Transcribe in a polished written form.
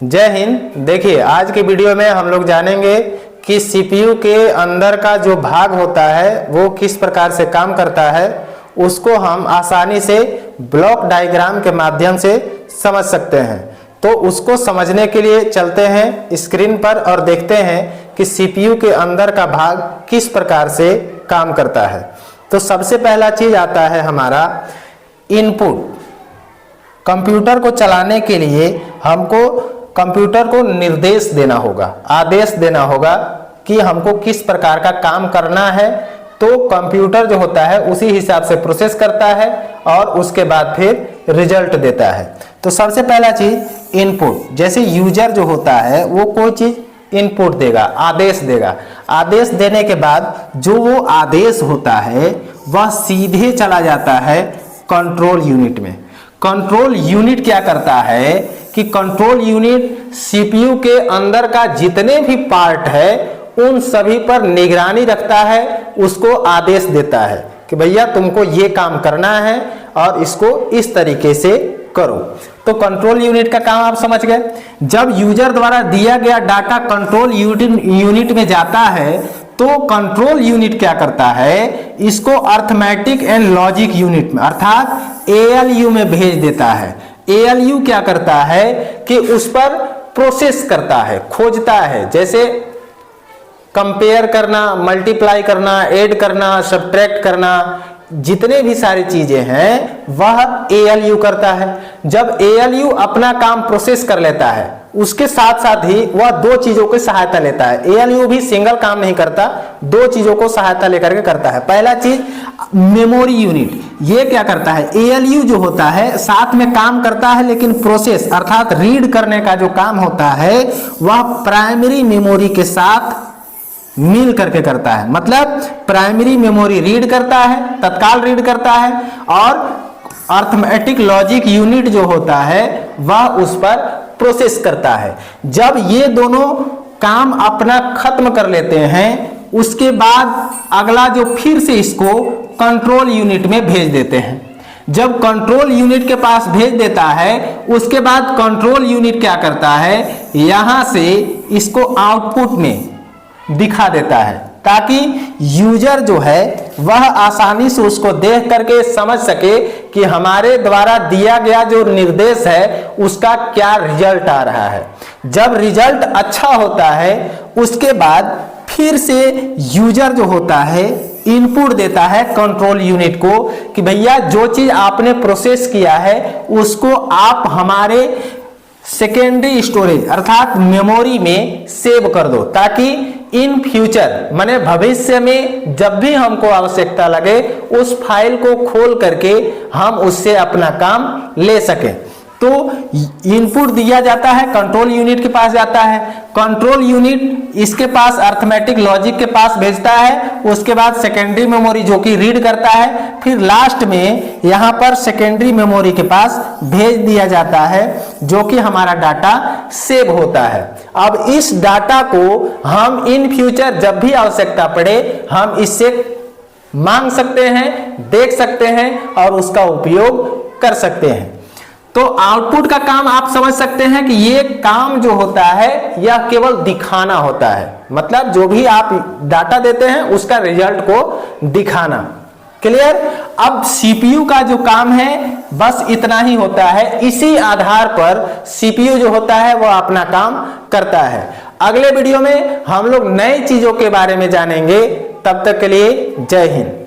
जय हिंद। देखिए, आज की वीडियो में हम लोग जानेंगे कि सीपीयू के अंदर का जो भाग होता है वो किस प्रकार से काम करता है। उसको हम आसानी से ब्लॉक डायग्राम के माध्यम से समझ सकते हैं। तो उसको समझने के लिए चलते हैं स्क्रीन पर और देखते हैं कि सीपीयू के अंदर का भाग किस प्रकार से काम करता है। तो सबसे पहला चीज आता है हमारा इनपुट। कंप्यूटर को चलाने के लिए हमको कंप्यूटर को निर्देश देना होगा, आदेश देना होगा कि हमको किस प्रकार का काम करना है। तो कंप्यूटर जो होता है उसी हिसाब से प्रोसेस करता है और उसके बाद फिर रिजल्ट देता है। तो सबसे पहला चीज इनपुट। जैसे यूजर जो होता है वो कोई चीज इनपुट देगा, आदेश देगा। आदेश देने के बाद जो वो आदेश होता है वह सीधे चला जाता है कंट्रोल यूनिट में। कंट्रोल यूनिट क्या करता है कि कंट्रोल यूनिट सीपीयू के अंदर का जितने भी पार्ट है उन सभी पर निगरानी रखता है, उसको आदेश देता है कि भैया तुमको ये काम करना है और इसको इस तरीके से करो। तो कंट्रोल यूनिट का काम आप समझ गए। जब यूजर द्वारा दिया गया डाटा कंट्रोल यूनिट में जाता है तो कंट्रोल यूनिट क्या करता है, इसको अर्थमेटिक एंड लॉजिक यूनिट में अर्थात एएलयू में भेज देता है। एएलयू क्या करता है कि उस पर प्रोसेस करता है, खोजता है। जैसे कंपेयर करना, मल्टीप्लाई करना, ऐड करना, सब्ट्रैक्ट करना, जितने भी सारी चीजें हैं वह एएलयू करता है। जब एएलयू अपना काम प्रोसेस कर लेता है उसके साथ साथ ही वह दो चीजों की सहायता लेता है। एएलयू भी सिंगल काम नहीं करता, दो चीजों को सहायता लेकर के करता है। पहला चीज मेमोरी यूनिट, ये क्या करता है, एएलयू जो होता है साथ में काम करता है लेकिन प्रोसेस अर्थात रीड करने का जो काम होता है वह प्राइमरी मेमोरी के साथ मिल करके करता है। मतलब प्राइमरी मेमोरी रीड करता है, तत्काल रीड करता है, और अर्थमेटिक लॉजिक यूनिट जो होता है वह उस पर प्रोसेस करता है। जब ये दोनों काम अपना खत्म कर लेते हैं उसके बाद अगला जो फिर से इसको कंट्रोल यूनिट में भेज देते हैं। जब कंट्रोल यूनिट के पास भेज देता है उसके बाद कंट्रोल यूनिट क्या करता है, यहां से इसको आउटपुट में दिखा देता है ताकि यूजर जो है वह आसानी से उसको देख करके समझ सके कि हमारे द्वारा दिया गया जो निर्देश है उसका क्या रिजल्ट आ रहा है। जब रिजल्ट अच्छा होता है उसके बाद फिर से यूजर जो होता है इनपुट देता है कंट्रोल यूनिट को कि भैया जो चीज आपने प्रोसेस किया है उसको आप हमारे सेकेंडरी स्टोरेज अर्थात मेमोरी में सेव कर दो, ताकि इन फ्यूचर माने भविष्य में जब भी हमको आवश्यकता लगे उस फाइल को खोल करके हम उससे अपना काम ले सकें। तो इनपुट दिया जाता है, कंट्रोल यूनिट के पास जाता है, कंट्रोल यूनिट इसके पास अर्थमेटिक लॉजिक के पास भेजता है, उसके बाद सेकेंडरी मेमोरी जो कि रीड करता है, फिर लास्ट में यहां पर सेकेंडरी मेमोरी के पास भेज दिया जाता है जो कि हमारा डाटा सेव होता है। अब इस डाटा को हम इन फ्यूचर जब भी आवश्यकता पड़े हम इससे मांग सकते हैं, देख सकते हैं और उसका उपयोग कर सकते हैं। तो आउटपुट का काम आप समझ सकते हैं कि ये काम जो होता है यह केवल दिखाना होता है, मतलब जो भी आप डाटा देते हैं उसका रिजल्ट को दिखाना। क्लियर। अब सीपीयू का जो काम है बस इतना ही होता है, इसी आधार पर सीपीयू जो होता है वह अपना काम करता है। अगले वीडियो में हम लोग नई चीजों के बारे में जानेंगे। तब तक के लिए जय हिंद।